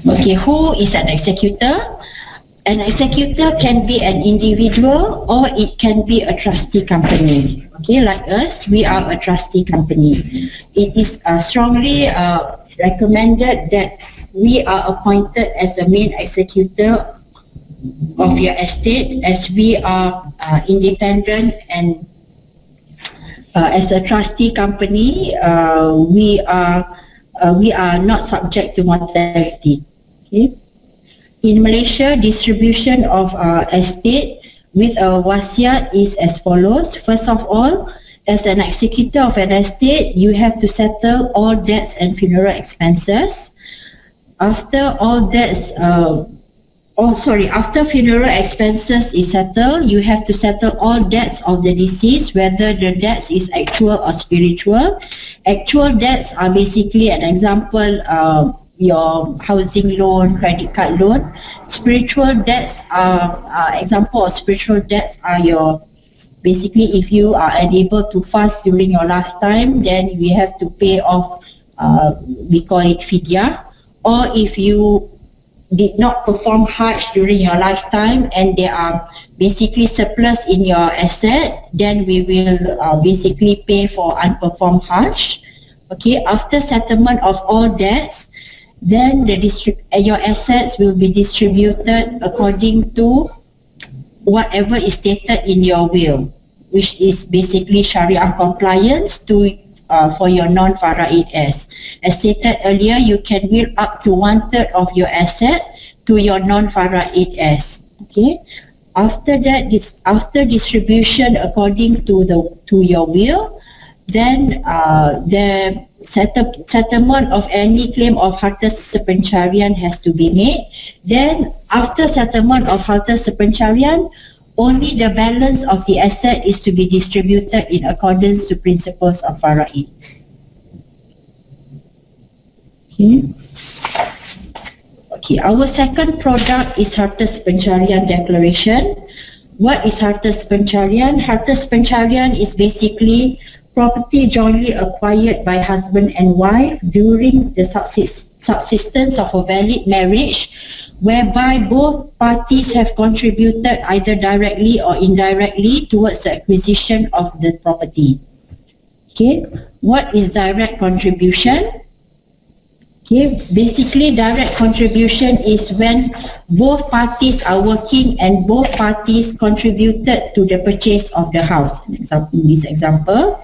Okay, who is an executor? An executor can be an individual or it can be a trustee company. Okay, like us, we are a trustee company. It is strongly recommended that we are appointed as the main executor of your estate, as we are independent, and as a trustee company, we are not subject to mortality. Okay. In Malaysia, distribution of estate with a wasiat is as follows. First of all, as an executor of an estate, you have to settle all debts and funeral expenses. After all debts, after funeral expenses is settled, you have to settle all debts of the deceased, whether the debts is actual or spiritual. Actual debts are basically an example, your housing loan, credit card loan. Spiritual debts are example of spiritual debts are your, basically if you are unable to fast during your lifetime, then we have to pay off, we call it fidyah. Or if you did not perform Hajj during your lifetime and there are basically surplus in your asset, then we will basically pay for unperformed Hajj. Okay, after settlement of all debts, then your assets will be distributed according to whatever is stated in your will, which is basically Sharia compliance for your non-faraid as. As stated earlier, you can will up to 1/3 of your asset to your non-faraid as. Okay. After that, after distribution according to your will, then the settlement of any claim of harta sepencarian has to be made. Then after settlement of harta sepencarian, only the balance of the asset is to be distributed in accordance to principles of faraid. Okay, our second product is harta sepencarian declaration. What is harta sepencarian? Harta sepencarian is basically property jointly acquired by husband and wife during the subsistence of a valid marriage, whereby both parties have contributed either directly or indirectly towards the acquisition of the property. Okay, what is direct contribution? Okay, basically direct contribution is when both parties are working and both parties contributed to the purchase of the house. In this example,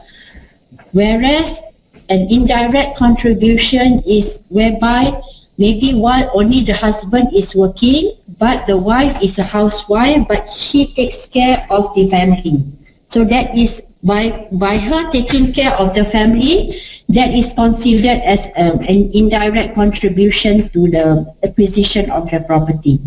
whereas an indirect contribution is whereby maybe while only the husband is working, but the wife is a housewife, but she takes care of the family. So that is by her taking care of the family, that is considered as an indirect contribution to the acquisition of the property.